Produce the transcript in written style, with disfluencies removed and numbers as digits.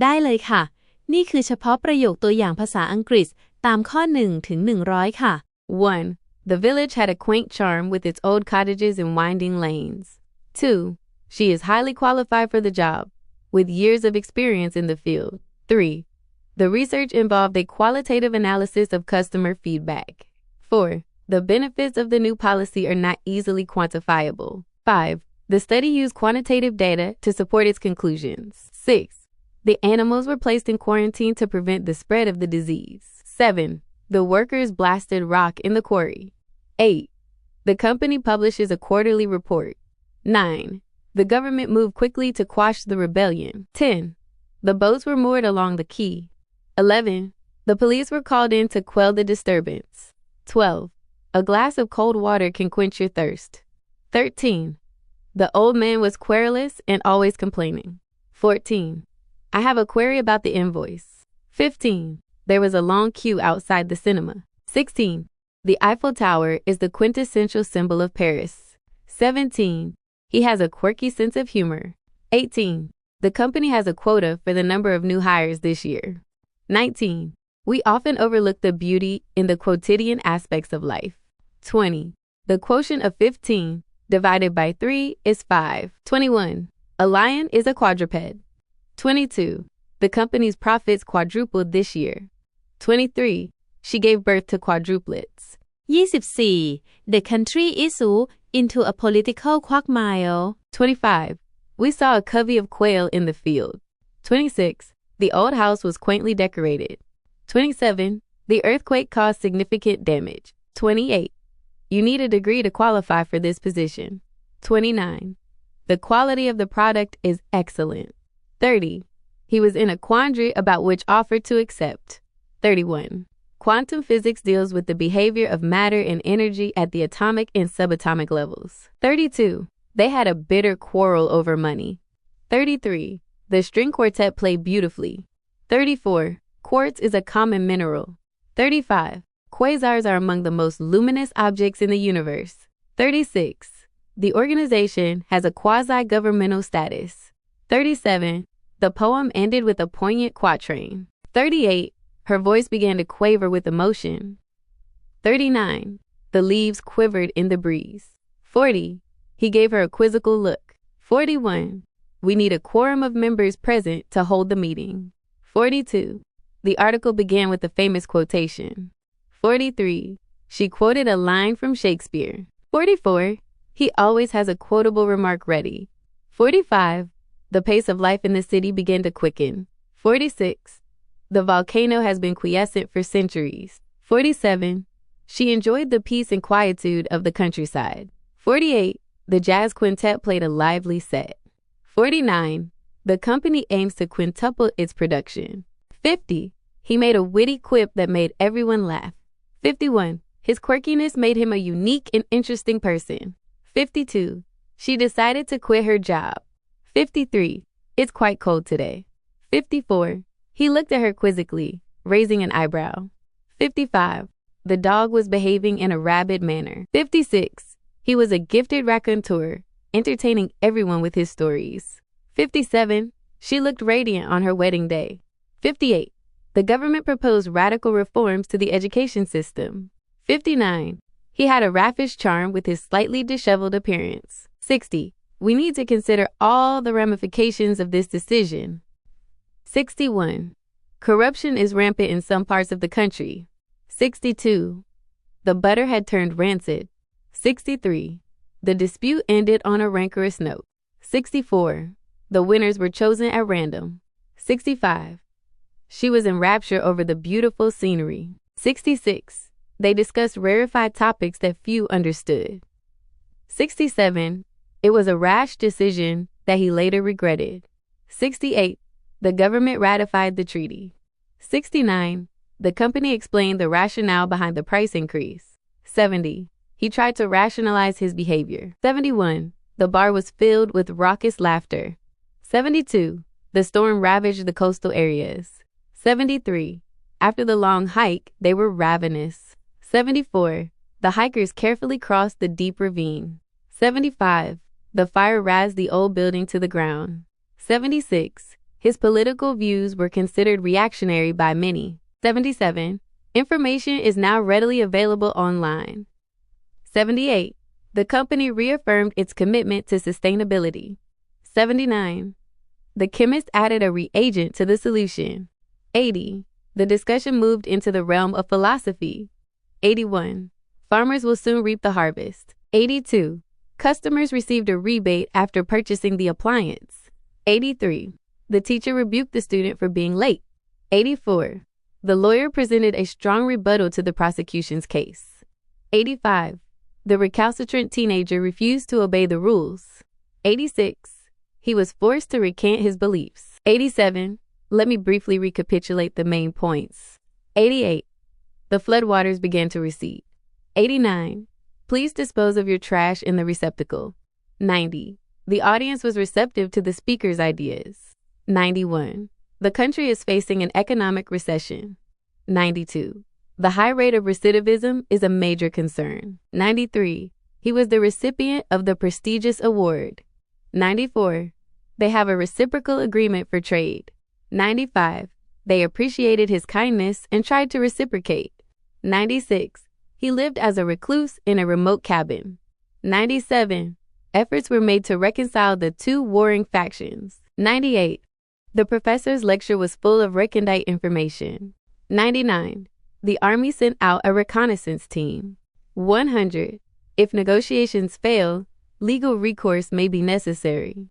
ได้เลยค่ะ นี่คือเฉพาะประโยคตัวอย่างภาษาอังกฤษตามข้อ1ถึง100ค่ะ 1. The village had a quaint charm with its old cottages and winding lanes. 2. She is highly qualified for the job, with years of experience in the field. 3. The research involved a qualitative analysis of customer feedback. 4. The benefits of the new policy are not easily quantifiable. 5. The study used quantitative data to support its conclusions. 6. The animals were placed in quarantine to prevent the spread of the disease. 7. The workers blasted rock in the quarry. 8. The company publishes a quarterly report. 9. The government moved quickly to quash the rebellion. 10. The boats were moored along the quay. 11. The police were called in to quell the disturbance. 12. A glass of cold water can quench your thirst. 13. The old man was querulous and always complaining. 14. I have a query about the invoice. 15. There was a long queue outside the cinema. 16. The Eiffel Tower is the quintessential symbol of Paris. 17. He has a quirky sense of humor. 18. The company has a quota for the number of new hires this year. 19. We often overlook the beauty in the quotidian aspects of life. 20. The quotient of 15 divided by 3 is 5. 21. A lion is a quadruped. 22. The company's profits quadrupled this year. 23. She gave birth to quadruplets. 24. The country is into a political quagmire. 25. We saw a covey of quail in the field. 26. The old house was quaintly decorated. 27. The earthquake caused significant damage. 28. You need a degree to qualify for this position. 29. The quality of the product is excellent. 30. He was in a quandary about which offer to accept. 31. Quantum physics deals with the behavior of matter and energy at the atomic and subatomic levels. 32. They had a bitter quarrel over money. 33. The string quartet played beautifully. 34. Quartz is a common mineral. 35. Quasars are among the most luminous objects in the universe. 36. The organization has a quasi-governmental status. 37. The poem ended with a poignant quatrain. 38. Her voice began to quaver with emotion. 39. The leaves quivered in the breeze. 40. He gave her a quizzical look. 41. We need a quorum of members present to hold the meeting. 42. The article began with a famous quotation. 43. She quoted a line from Shakespeare. 44. He always has a quotable remark ready. 45. The pace of life in the city began to quicken. 46. The volcano has been quiescent for centuries. 47. She enjoyed the peace and quietude of the countryside. 48. The jazz quintet played a lively set. 49. The company aims to quintuple its production. 50. He made a witty quip that made everyone laugh. 51. His quirkiness made him a unique and interesting person. 52. She decided to quit her job. 53. It's quite cold today. 54. He looked at her quizzically, raising an eyebrow. 55. The dog was behaving in a rabid manner. 56. He was a gifted raconteur, entertaining everyone with his stories. 57. She looked radiant on her wedding day. 58. The government proposed radical reforms to the education system. 59. He had a raffish charm with his slightly disheveled appearance. 60. We need to consider all the ramifications of this decision. 61. Corruption is rampant in some parts of the country. 62. The butter had turned rancid. 63. The dispute ended on a rancorous note. 64. The winners were chosen at random. 65. She was in rapture over the beautiful scenery. 66. They discussed rarefied topics that few understood. 67. It was a rash decision that he later regretted. 68. The government ratified the treaty. 69. The company explained the rationale behind the price increase. 70. He tried to rationalize his behavior. 71. The bar was filled with raucous laughter. 72. The storm ravaged the coastal areas. 73. After the long hike, they were ravenous. 74. The hikers carefully crossed the deep ravine. 75. The fire razed the old building to the ground. 76. His political views were considered reactionary by many. 77. Information is now readily available online. 78. The company reaffirmed its commitment to sustainability. 79. The chemist added a reagent to the solution. 80. The discussion moved into the realm of philosophy. 81. Farmers will soon reap the harvest. 82. Customers received a rebate after purchasing the appliance. 83. The teacher rebuked the student for being late. 84. The lawyer presented a strong rebuttal to the prosecution's case. 85. The recalcitrant teenager refused to obey the rules. 86. He was forced to recant his beliefs. 87. Let me briefly recapitulate the main points. 88. The floodwaters began to recede. 89. Please dispose of your trash in the receptacle. 90. The audience was receptive to the speaker's ideas. 91. The country is facing an economic recession. 92. The high rate of recidivism is a major concern. 93. He was the recipient of the prestigious award. 94. They have a reciprocal agreement for trade. 95. They appreciated his kindness and tried to reciprocate. 96. He lived as a recluse in a remote cabin. 97. Efforts were made to reconcile the two warring factions. 98. The professor's lecture was full of recondite information. 99. The army sent out a reconnaissance team. 100. If negotiations fail, legal recourse may be necessary.